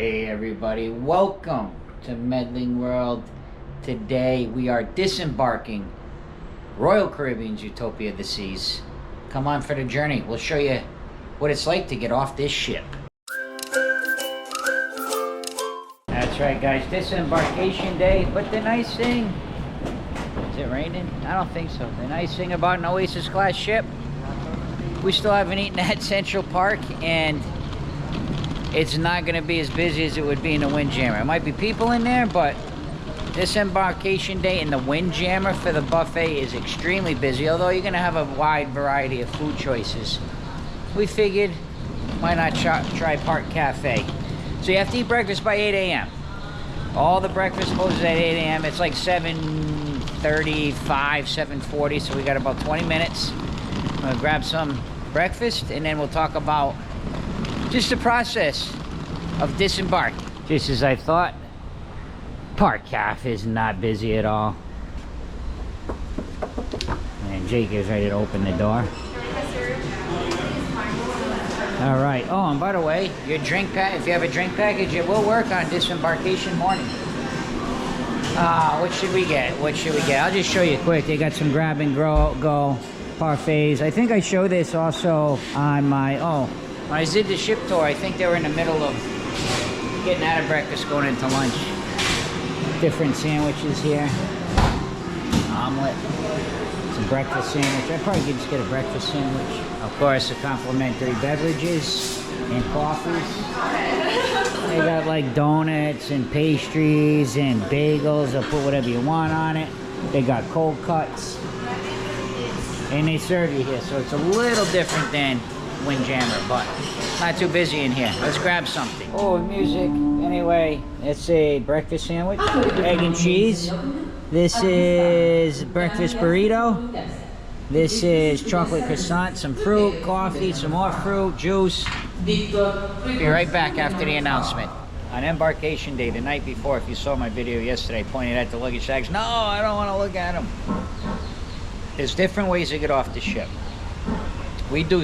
Hey everybody, welcome to Medling World. Today we are disembarking Royal Caribbean's Utopia of the Seas. Come on for the journey. We'll show you what it's like to get off this ship. That's right guys, disembarkation day. But the nice thing, is it raining? I don't think so. The nice thing about an Oasis Class ship, we still haven't eaten at Central Park, and it's not going to be as busy as it would be in the Windjammer. It might be people in there, but disembarkation day in the Windjammer for the buffet is extremely busy, although you're going to have a wide variety of food choices. We figured, why not try Park Cafe? So you have to eat breakfast by 8 a.m. All the breakfast closes at 8 a.m. It's like 7:35, 7:40, so we got about 20 minutes. I'm going to grab some breakfast, and then we'll talk about just the process of disembark. Just as I thought, Park Cafe is not busy at all. And Jake is ready to open the door. All right. Oh, and by the way, your drink pack, if you have a drink package, it will work on disembarkation morning. What should we get? What should we get? I'll just show you quick. They got some grab and go parfaits. I think I show this also on my, when I did the ship tour, I think they were in the middle of getting out of breakfast, going into lunch. Different sandwiches here. Omelet. Some breakfast sandwich. I probably could just get a breakfast sandwich. Of course, the complimentary beverages and coffees. They got like donuts and pastries and bagels. They'll put whatever you want on it. They got cold cuts. And they serve you here, so it's a little different than Windjammer, but not too busy in here. Let's grab something. Oh, music. Anyway, it's a breakfast sandwich, egg and cheese. This is breakfast burrito. This is chocolate croissant, some fruit, coffee, some more fruit, juice. Be right back after the announcement. On embarkation day, the night before, if you saw my video yesterday, I pointed at the luggage tags. No, I don't want to look at them. There's different ways to get off the ship. We do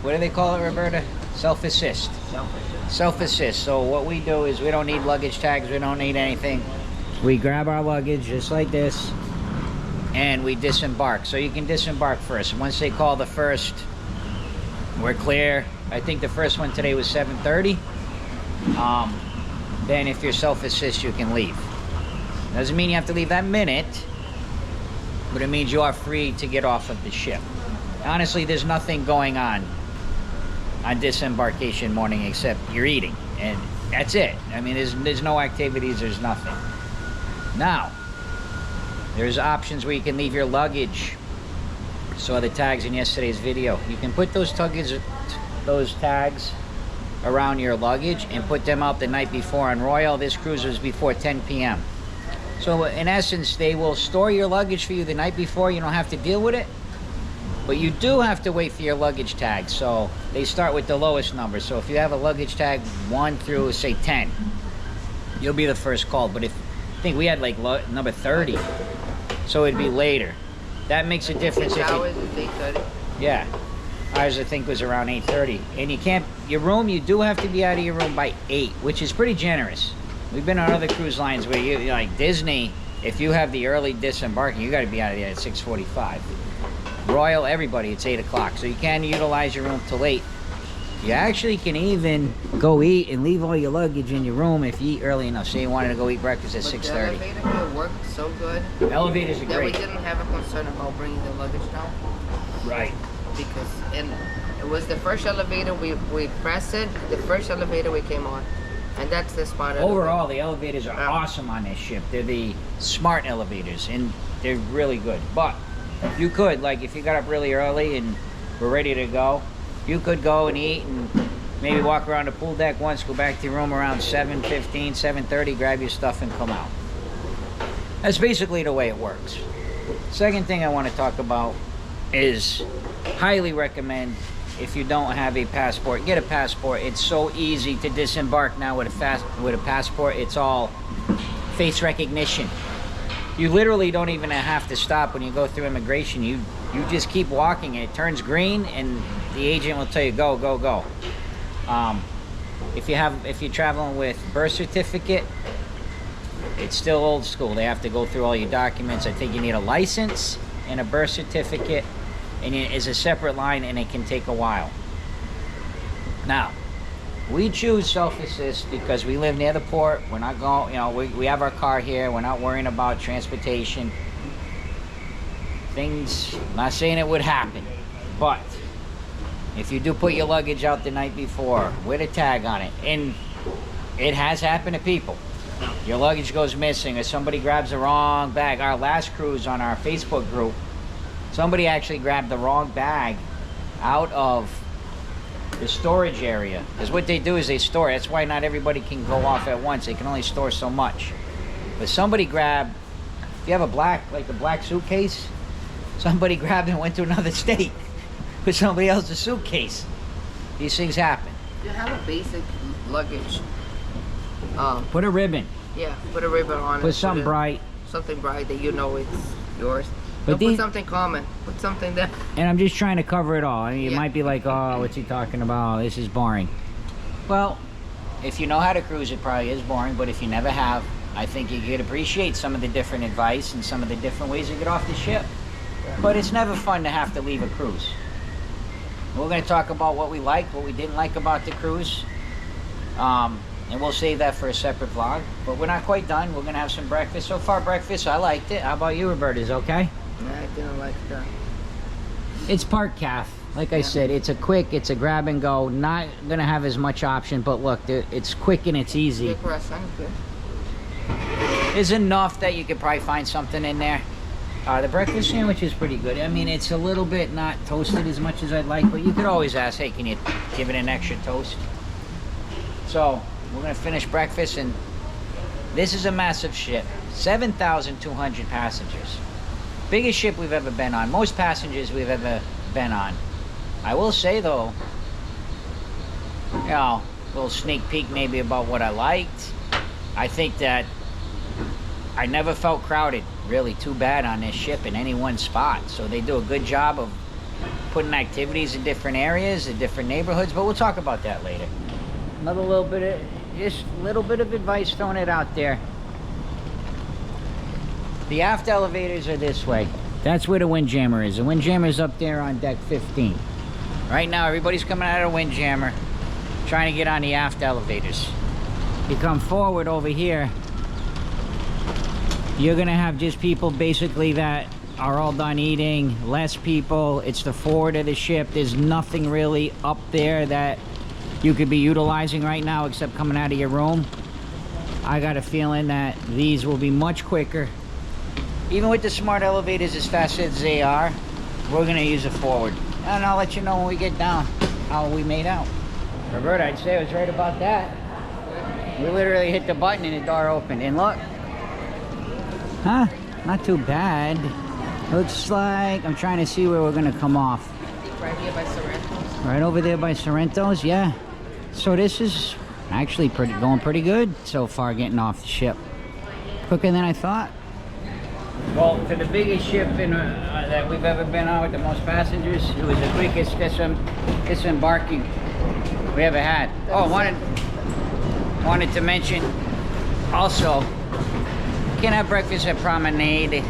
what do they call it, Roberta? Self-assist. Self-assist. So what we do is we don't need luggage tags, we don't need anything. We grab our luggage just like this, and we disembark. So you can disembark first. Once they call the first, we're clear. I think the first one today was 7:30. Then if you're self-assist, you can leave. Doesn't mean you have to leave that minute, but it means you are free to get off of the ship. Honestly, there's nothing going on disembarkation morning except you're eating, and that's it. I mean, there's no activities, there's nothing. Now, there's options where you can leave your luggage. Saw the tags in yesterday's video. You can put those tags around your luggage and put them out the night before. On Royal, this cruise was before 10 p.m. So in essence, they will store your luggage for you the night before. You don't have to deal with it. But you do have to wait for your luggage tag. So they start with the lowest number. So if you have a luggage tag 1 through, say, 10, you'll be the first called. But I think we had like number 30. So it'd be later. That makes a difference. Ours is 8:30. Yeah. Ours, I think, was around 8:30. And you can't, you do have to be out of your room by 8, which is pretty generous. We've been on other cruise lines where you, like Disney, if you have the early disembarking, you got to be out of there at 6:45. Royal, everybody, it's 8 o'clock. So you can utilize your room till 8. You actually can even go eat and leave all your luggage in your room if you eat early enough. Say you wanted to go eat breakfast at 6:30. The elevator here worked so good. The elevators are that great. we didn't have a concern about bringing the luggage down. Right. Because, and it was the first elevator we pressed it, the first elevator we came on. And that's the smart elevator. Overall, the elevators are awesome on this ship. They're the smart elevators, and they're really good. But you could, like, if you got up really early and were ready to go, you could go and eat and maybe walk around the pool deck once, go back to your room around 7:15, 7:30, grab your stuff and come out. That's basically the way it works. Second thing I want to talk about is highly recommend, if you don't have a passport, get a passport. It's so easy to disembark now with a passport. It's all face recognition. You literally don't even have to stop when you go through immigration. You just keep walking. It turns green and the agent will tell you go, go, go. if you're traveling with birth certificate, it's still old school. They have to go through all your documents. I think you need a license and a birth certificate, and it is a separate line, and it can take a while. Now, we choose self-assist because we live near the port. We're not going, we have our car here. We're not worrying about transportation. Things, I'm not saying it would happen, but if you do put your luggage out the night before with a tag on it, and it has happened to people, your luggage goes missing or somebody grabs the wrong bag. Our last cruise on our Facebook group, somebody actually grabbed the wrong bag out of the storage area, because what they do is they store. That's why not everybody can go off at once. They can only store so much. But somebody grabbed, if you have a black suitcase, somebody grabbed and went to another state with somebody else's suitcase. These things happen. You have a basic luggage. Put a ribbon. Yeah, put a ribbon on it. Put something bright. Something bright that you know it's yours. But Don't put something common. Put something that... And I'm just trying to cover it all. I mean, it might be like, oh, what's he talking about? This is boring. Well, if you know how to cruise, it probably is boring. But if you never have, I think you could appreciate some of the different advice and some of the different ways to get off the ship. But it's never fun to have to leave a cruise. We're going to talk about what we liked, what we didn't like about the cruise. And we'll save that for a separate vlog. But we're not quite done. We're going to have some breakfast. So far, breakfast, I liked it. How about you, Roberta? Is it okay? Nah, I didn't like that. It's Park Caf. Like I said, it's a grab and go. Not going to have as much option. But look, it's quick and it's easy. There's enough that you could probably find something in there. The breakfast sandwich is pretty good. I mean, it's a little bit not toasted as much as I'd like, but you could always ask, hey, can you give it an extra toast? So, we're going to finish breakfast, and this is a massive ship. 7,200 passengers. Biggest ship we've ever been on. Most passengers we've ever been on. I will say, though, a little sneak peek maybe about what I liked. I think that I never felt crowded really too bad on this ship in any one spot. So they do a good job of putting activities in different areas, in different neighborhoods, but we'll talk about that later. Another little bit of, just a little bit of advice, throwing it out there. The aft elevators are this way. That's where the windjammer is. The windjammer is up there on deck 15. Right now, everybody's coming out of the windjammer, trying to get on the aft elevators. You come forward over here, you're gonna have just people basically that are all done eating, less people. It's the forward of the ship. There's nothing really up there that you could be utilizing right now except coming out of your room. I got a feeling that these will be much quicker. Even with the smart elevators as fast as they are, we're gonna use the forward. And I'll let you know when we get down how we made out. Roberta, I'd say I was right about that. We literally hit the button and the door opened. And look. Huh? Not too bad. Looks like I'm trying to see where we're gonna come off. Right here by Sorrento's. Right over there by Sorrento's, yeah. So this is actually going pretty good so far, getting off the ship. Quicker than I thought. Well, to the biggest ship that we've ever been on with the most passengers, it was the quickest disembarking we ever had. Oh, wanted to mention also, you can have breakfast at Promenade,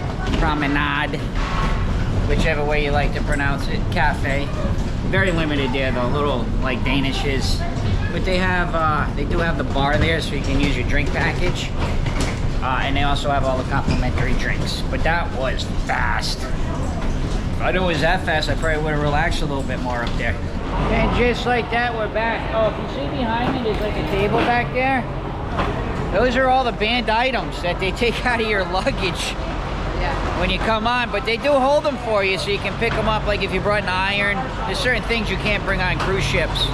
whichever way you like to pronounce it, cafe. Very limited there though, little like Danishes. But they do have the bar there, so you can use your drink package. And they also have all the complimentary drinks. But that was fast. If I knew it was that fast, I probably would have relaxed a little bit more up there. And just like that, we're back. Oh, if you see behind me, there's like a table back there. Those are all the banned items that they take out of your luggage when you come on. But they do hold them for you, so you can pick them up. Like if you brought an iron, there's certain things you can't bring on cruise ships.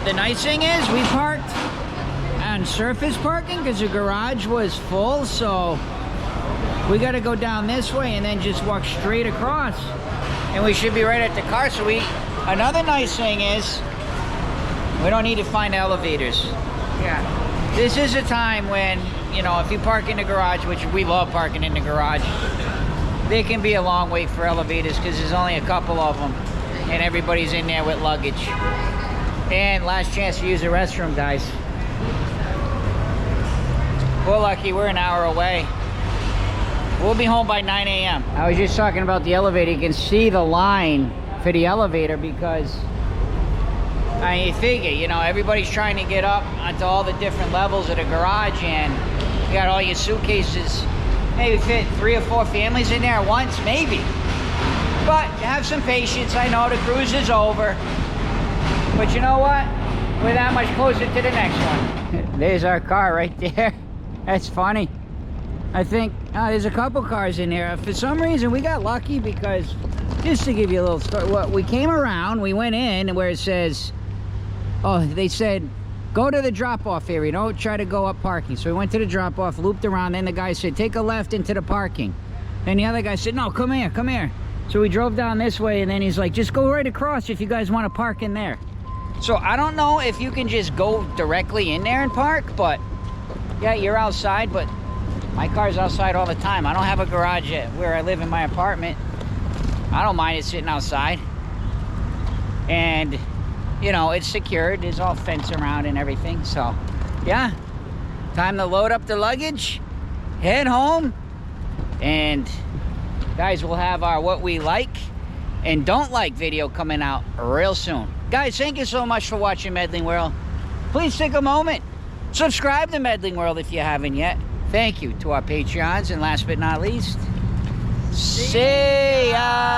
The nice thing is we parked on surface parking because the garage was full, so we got to go down this way and then just walk straight across, and we should be right at the car. So another nice thing is we don't need to find elevators. Yeah, this is a time when, you know, if you park in the garage, which we love parking in the garage, there can be a long wait for elevators because there's only a couple of them and everybody's in there with luggage. And last chance to use the restroom, guys. We're lucky, we're an hour away. We'll be home by 9 a.m. I was just talking about the elevator. You can see the line for the elevator because I mean, you figure, you know, everybody's trying to get up onto all the different levels of the garage, and you got all your suitcases. Maybe fit 3 or 4 families in there at once, maybe. But have some patience. I know the cruise is over. But you know what? We're that much closer to the next one. There's our car right there. That's funny. I think there's a couple cars in there. For some reason, we got lucky because, just to give you a little story, well, we came around, we went in where it says, oh, they said, go to the drop-off area. Don't try to go up parking. So we went to the drop-off, looped around. Then the guy said, take a left into the parking. And the other guy said, no, come here, come here. So we drove down this way, and then he's like, just go right across if you guys want to park in there. So I don't know if you can just go directly in there and park, but yeah, you're outside, but my car's outside all the time. I don't have a garage yet where I live in my apartment. I don't mind it sitting outside. And, you know, it's secured. There's all fence around and everything. So, yeah. Time to load up the luggage, head home, and guys, we'll have our what we like and don't like video coming out real soon. Guys, thank you so much for watching Medling World. Please take a moment. Subscribe to Medling World if you haven't yet. Thank you to our Patreons, and last but not least, see ya!